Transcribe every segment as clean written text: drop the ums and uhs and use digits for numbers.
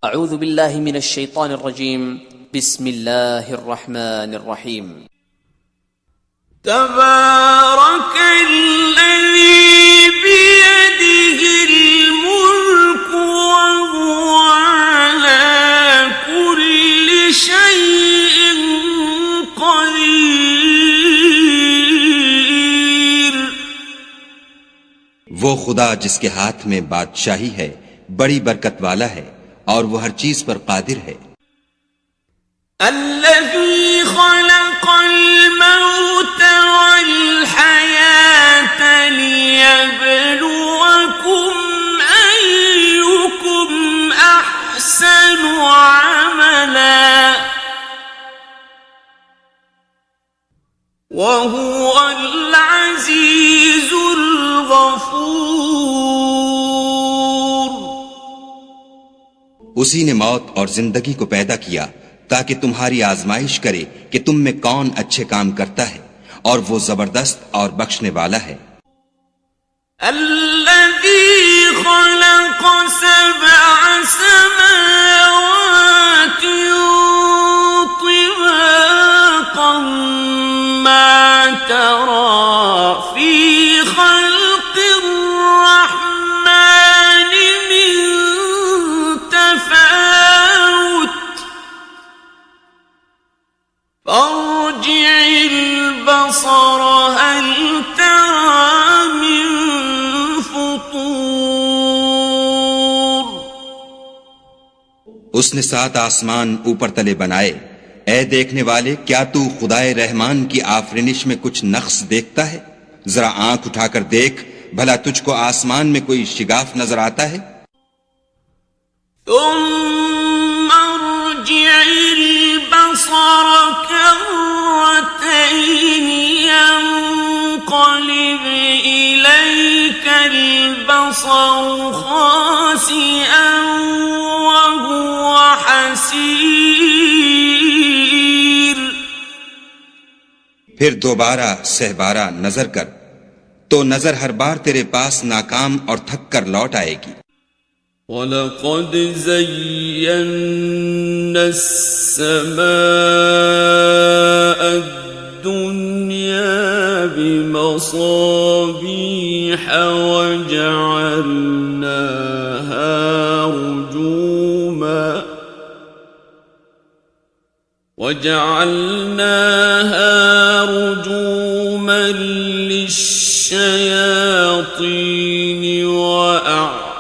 اعوذ باللہ من الشیطان الرجیم بسم اللہ الرحمن الرحیم تبارک الذی بیدہ الملک وهو علی کل شیء قدیر. وہ خدا جس کے ہاتھ میں بادشاہی ہے بڑی برکت والا ہے اور وہ ہر چیز پر قادر ہے. الذي خلق الموت والحياة ليبلوكم أيكم أحسن عملا وهو العزيز الغفور. اسی نے موت اور زندگی کو پیدا کیا تاکہ تمہاری آزمائش کرے کہ تم میں کون اچھے کام کرتا ہے، اور وہ زبردست اور بخشنے والا ہے. الذي خلق سبع سماوات طباقا ما ترى في خلق الرحمن من تفاوت فارجع البصر هل ترى من فطور. اس نے 7 آسمان اوپر تلے بنائے. اے دیکھنے والے، کیا تو خدائے رحمان کی آفرینش میں کچھ نقص دیکھتا ہے؟ ذرا آنکھ اٹھا کر دیکھ، بھلا تجھ کو آسمان میں کوئی شگاف نظر آتا ہے؟ ثم ارجع البصر كرتين ينقلب إليك البصر خاسئا وهو حسير. پھر دوبارہ سہبارہ نظر کر تو نظر ہر بار تیرے پاس ناکام اور تھک کر لوٹ آئے گی. وَلَقَدْ زَيَّنَّا السَّمَاءَ الدُّنْيَا بِمَصَابِيحَ وَجَعَلْنَاهَا رُجُومًا لِلشَّيَاطِينِ وَأَعْتَدْنَا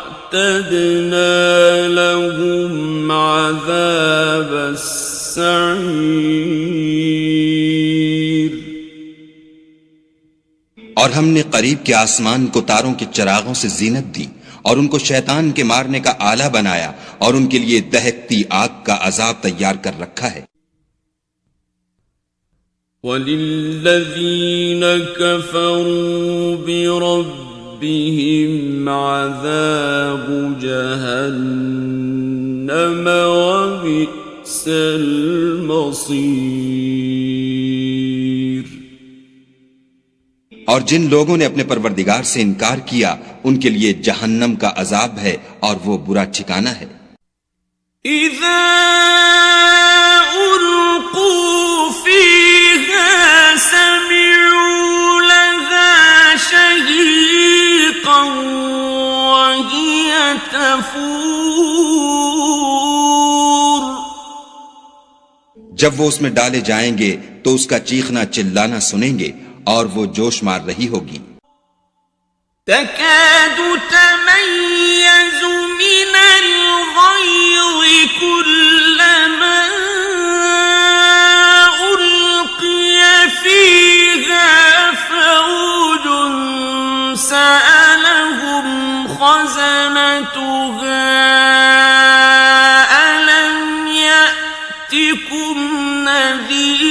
لَهُمْ عَذَابَ السَّعِيرِ. اور ہم نے قریب کے آسمان کو تاروں کے چراغوں سے زینت دی اور ان کو شیطان کے مارنے کا آلہ بنایا اور ان کے لیے دہکتی آگ کا عذاب تیار کر رکھا ہے. وَلِلَّذِينَ كَفَرُوا بِرَبِّهِمْ عَذَابُ جَهَنَّمَ وَبِئْسَ الْمَصِيرُ. اور جن لوگوں نے اپنے پروردگار سے انکار کیا ان کے لیے جہنم کا عذاب ہے اور وہ برا ٹھکانہ ہے. اذا القوا فيها سمعوا لها شهيقا وهي تفور. جب وہ اس میں ڈالے جائیں گے تو اس کا چیخنا چلانا سنیں گے اور وہ جوش مار رہی ہوگی. تكاد تميز من الغيظ كلما ألقي فيها فوج سألهم خزنتها ألم يأتكم نذير.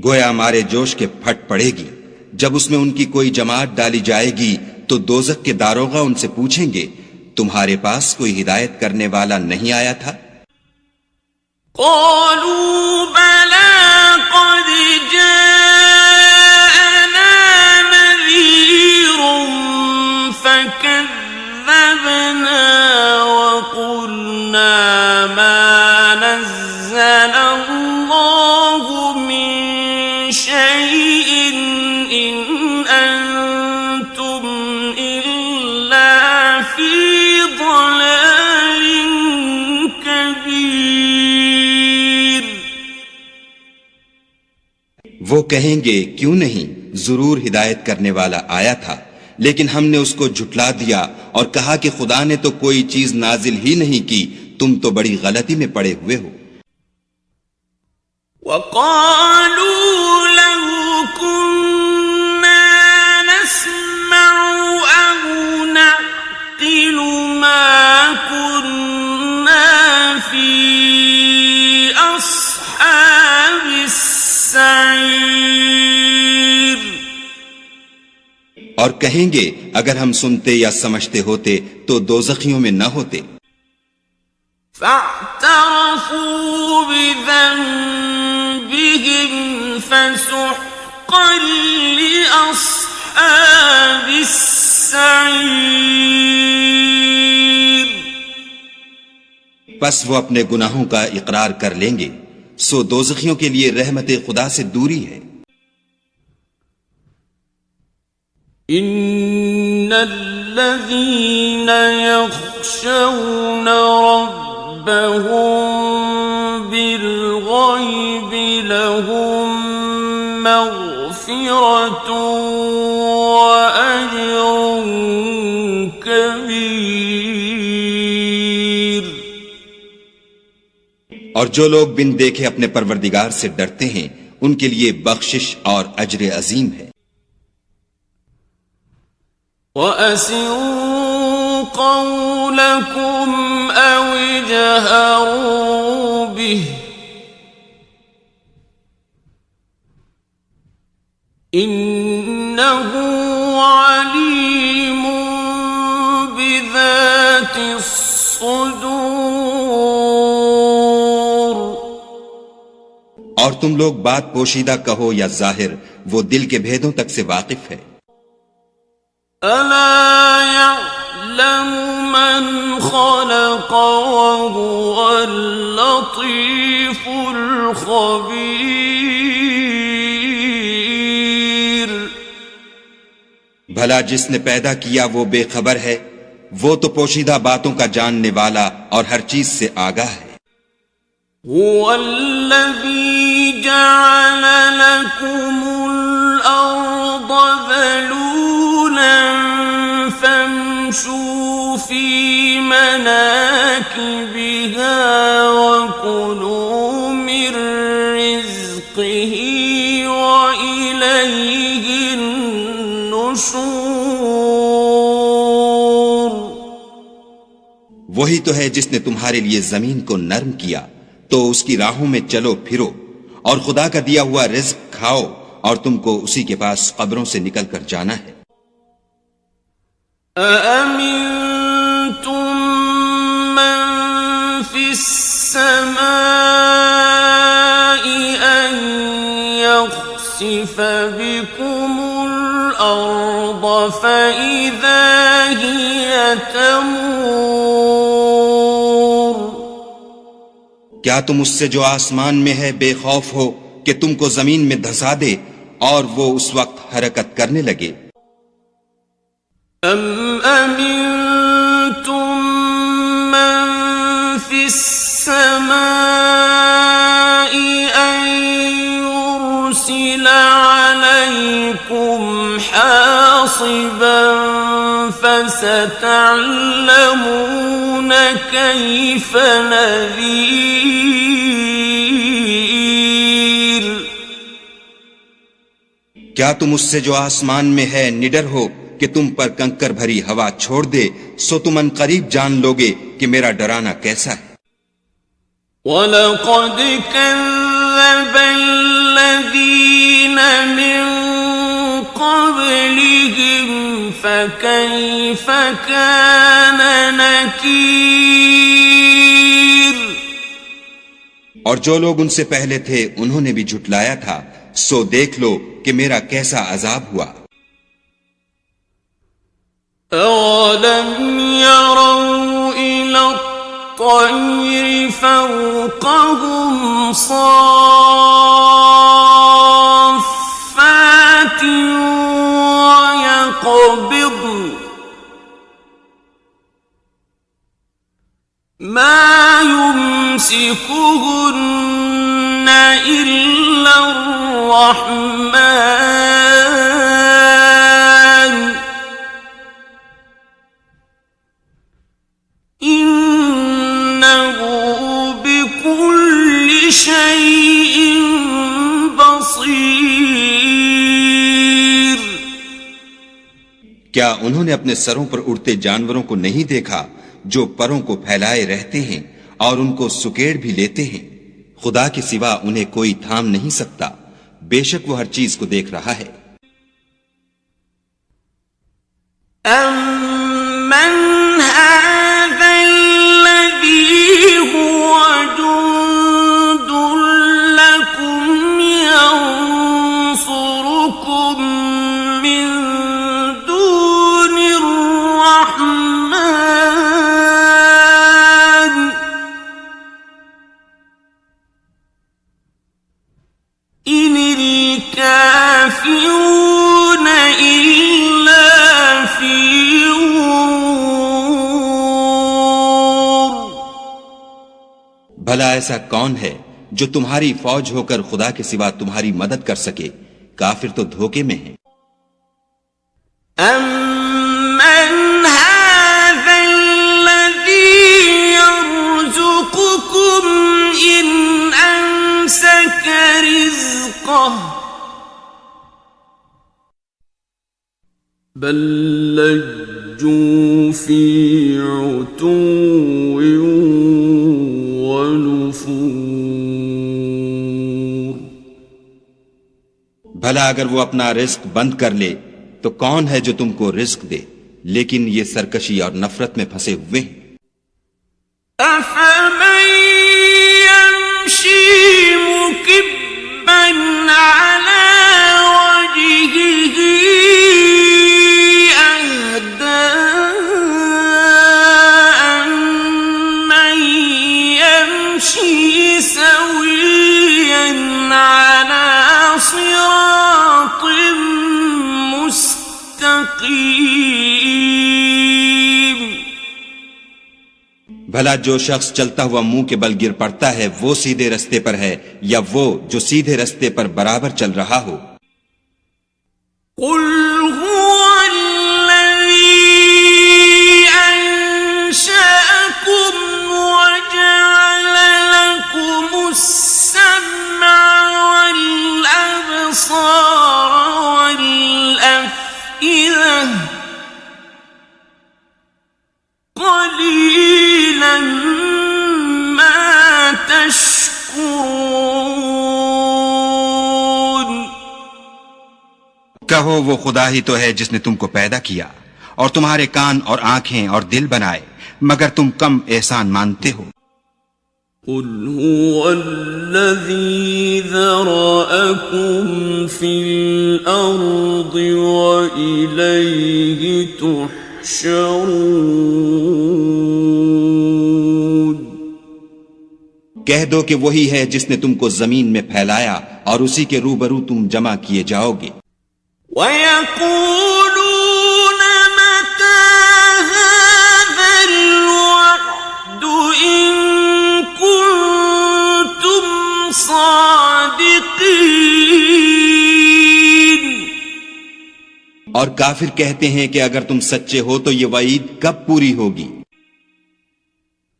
گویا ہمارے جوش کے پھٹ پڑے گی. جب اس میں ان کی کوئی جماعت ڈالی جائے گی تو دوزخ کے داروغہ ان سے پوچھیں گے تمہارے پاس کوئی ہدایت کرنے والا نہیں آیا تھا؟ قالوا بلى قد جاءنا نذير فكذبنا كذبنا وقلنا ما نزل الله من شيء إن أنتم إلا في ضلال كبير. وہ کہیں گے کیوں نہیں، ضرور ہدایت کرنے والا آیا تھا، لیکن ہم نے اس کو جھٹلا دیا اور کہا کہ خدا نے تو کوئی چیز نازل ہی نہیں کی، تم تو بڑی غلطی میں پڑے ہوئے ہو. وقالوا لو كنا نسمع أو نعقل ما كنا في أصحاب السعير. اور کہیں گے اگر ہم سنتے یا سمجھتے ہوتے تو دوزخیوں میں نہ ہوتے. فاعترفوا بذنبهم فسحقا لأصحاب السعير. پس وہ اپنے گناہوں کا اقرار کر لیں گے، سو دوزخیوں کے لیے رحمت خدا سے دوری ہے. ان الذين يخشون ربهم بالغيب لهم مغفرة وأجر كبير. اور جو لوگ بن دیکھے اپنے پروردگار سے ڈرتے ہیں ان کے لیے بخشش اور اجر عظیم ہے. وَأَسِرُّوا قَوْلَكُمْ أَوِ اجْهَرُوا بِهِ إِنَّهُ عَلِيمٌ بِذَاتِ الصُّدُورِ. اور تم لوگ بات پوشیدہ کہو یا ظاہر، وہ دل کے بھیدوں تک سے واقف ہے. أَلَا يَعْلَمُ مَنْ خَلَقَ وَهُوَ اللَّطِيفُ الْخَبِيرُ. بھلا جس نے پیدا کیا وہ بے خبر ہے، وہ تو پوشیدہ باتوں کا جاننے والا اور ہر چیز سے آگاہ ہے. هُوَ الَّذِي جَعَلَ لَكُمُ الْأَرْضَ ذَلُولًا فَامْشُوا فِي مَنَاكِبِهَا وَكُلُوا مِن رِّزْقِهِ وَإِلَيْهِ النُّشُورُ. وہی تو ہے جس نے تمہارے لیے زمین کو نرم کیا، تو اس کی راہوں میں چلو پھرو اور خدا کا دیا ہوا رزق کھاؤ، اور تم کو اسی کے پاس قبروں سے نکل کر جانا ہے. أَأَمِنْتُمْ مَنْ فِي السَّمَاءِ أَنْ يَخْسِفَ بِكُمُ الْأَرْضَ فَإِذَا هِيَ تَمُورُ. کیا تم اس سے جو آسمان میں ہے بے خوف ہو کہ تم کو زمین میں دھسا دے اور وہ اس وقت حرکت کرنے لگے؟ ام امنتم من فی السماء ان يرسل علیکم حاصبا فستعلمون کیف نذیر. کیا تم اس سے جو آسمان میں ہے نڈر ہو کہ تم پر کنکر بھری ہوا چھوڑ دے، سو تم ان قریب جان لوگے کہ میرا ڈرانا کیسا ہے. وَلَقَدْ كَذَّبَ الَّذِينَ مِن قَبْلِهِمْ فَكَيْفَ كَانَ نَكِيرِ. اور جو لوگ ان سے پہلے تھے انہوں نے بھی جھٹلایا تھا، سو دیکھ لو کہ میرا کیسا عذاب ہوا. أَوَلَمْ يَرَوْا إِلَى الطَّيْرِ فَوْقَهُمْ صَافَّاتٍ وَيَقْبِضْنَ مَا يُمْسِكُهُنَّ إِلَّا الرَّحْمَنُ إِنَّهُ بِكُلِّ شَيْءٍ بَصِيرٌ۔ کیا انہوں نے اپنے سروں پر اڑتے جانوروں کو نہیں دیکھا جو پروں کو پھیلائے رہتے ہیں اور ان کو سکیڑ بھی لیتے ہیں؟ خدا کے سوا انہیں کوئی تھام نہیں سکتا، بے شک وہ ہر چیز کو دیکھ رہا ہے۔ أَمَّنْ هَذَا الَّذِي هُوَ جُندٌ لَكُمْ يَنصُرُكُم مِّن دُونِ الرَّحْمَنِ إِنِ الْكَافِرُونَ إِلَّا فِي غُرُورٍ۔ بھلا ایسا کون ہے جو تمہاری فوج ہو کر خدا کے سوا تمہاری مدد کر سکے؟ کافر تو دھوکے میں ہیں۔ أَمَّنْ هَذَا الَّذِي يَرْزُقُكُمْ إِنْ أَمْسَكَ رِزْقَهُ بَل لَجُّوا فِي عُتُوٍّ وَنُفُورٍ۔ بھلا اگر وہ اپنا رزق بند کر لے تو کون ہے جو تم کو رزق دے؟ لیکن یہ سرکشی اور نفرت میں پھنسے ہوئے ہیں۔ أَفَمَن يَمْشِي مُكِبًّا عَلَى وَجْهِهِ أَهْدَىٰ أَمَّن يَمْشِي سَوِيًّا عَلَى صِرَاطٍ مُسْتَقِيمٍ۔ بھلا جو شخص چلتا ہوا منہ کے بل گر پڑتا ہے وہ سیدھے رستے پر ہے یا وہ جو سیدھے رستے پر برابر چل رہا ہو؟ قُلْ هُوَ الَّذِي أَنشَأَكُمْ وَجَعَلَ لَكُمُ السَّمْعَ وَالْأَبْصَارَ وَالْأَفْئِدَةَ قَلِيلًا مَا تَشْكُرُونَ۔ کہو وہ خدا ہی تو ہے جس نے تم کو پیدا کیا اور تمہارے کان اور آنکھیں اور دل بنائے، مگر تم کم احسان مانتے ہو۔ قُلْ هُوَ الَّذِي ذَرَأَكُمْ فِي الْأَرْضِ وَإِلَيْهِ تُحْشَرُونَ۔ کہہ دو کہ وہی ہے جس نے تم کو زمین میں پھیلایا اور اسی کے روبرو تم جمع کیے جاؤ گے۔ وَيَقُولُونَ مَتَىٰ هَٰذَا الْوَعْدُ إِن كُنتُمْ صَادِقِينَ۔ اور کافر کہتے ہیں کہ اگر تم سچے ہو تو یہ وعید کب پوری ہوگی؟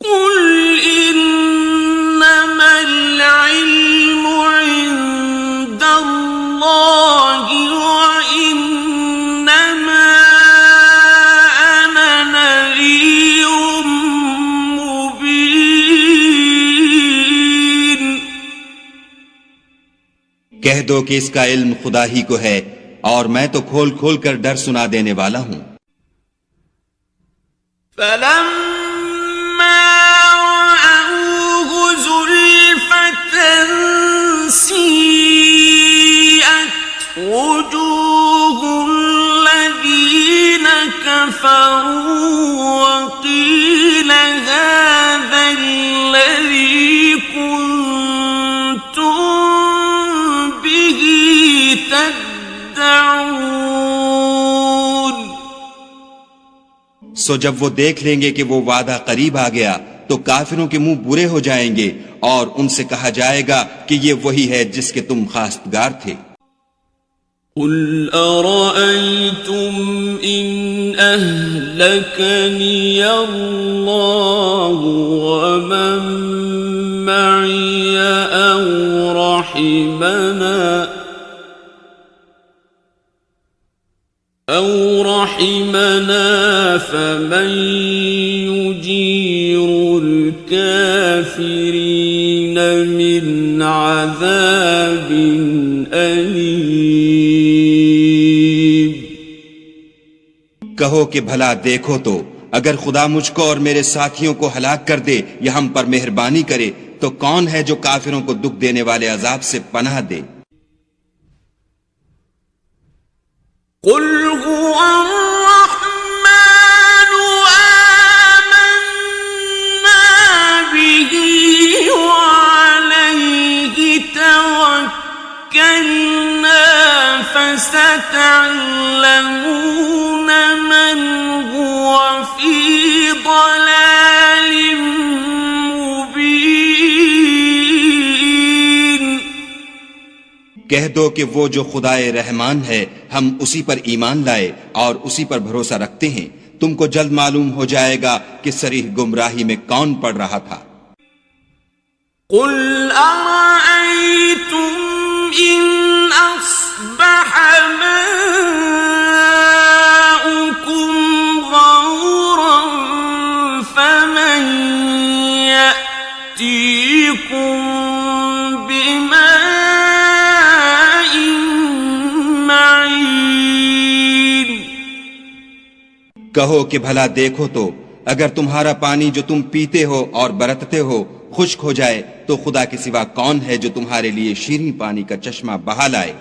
قُلْ إِنَّمَا الْعِلْمُ عِندَ اللَّهِ وَإِنَّمَا أَنَا نَذِيرٌ مُّبِينٌ۔ کہہ دو کہ اس کا علم خدا ہی کو ہے اور میں تو کھول کھول کر ڈر سنا دینے والا ہوں۔ فَلَمَّا رَأَوْهُ زُلْفَةً سِيئَتْ وُجُوهُ الَّذِينَ كَفَرُوا كفروا وقيل هذا الذي كنتم به تدعون. سو جب وہ دیکھ لیں گے کہ وہ وعدہ قریب آ گیا تو کافروں کے منہ برے ہو جائیں گے اور ان سے کہا جائے گا کہ یہ وہی ہے جس کے تم خواستگار تھے. قل أرأيتم إن أهلكني الله ومن معي أو رحمنا فمن يجير الكافرين من عذاب أليم. کہو کہ بھلا دیکھو تو اگر خدا مجھ کو اور میرے ساتھیوں کو ہلاک کر دے یا ہم پر مہربانی کرے تو کون ہے جو کافروں کو دکھ دینے والے عذاب سے پناہ دے. قل هو الرحمن آمنا به وعليه توكلنا فستعلمون من هو في ضلال مبين. کہہ دو کہ وہ جو خدائے رحمان ہے ہم اسی پر ایمان لائے اور اسی پر بھروسہ رکھتے ہیں. تم کو جلد معلوم ہو جائے گا کہ صریح گمراہی میں کون پڑ رہا تھا. قل أرأيتم إن أصبح ماؤكم غورا فمن يأتيكم بماء معين. کہو کہ بھلا دیکھو تو اگر تمہارا پانی جو تم پیتے ہو اور برتتے ہو خشک ہو جائے تو خدا کے سوا کون ہے جو تمہارے لیے شیریں پانی کا چشمہ بہا لائے.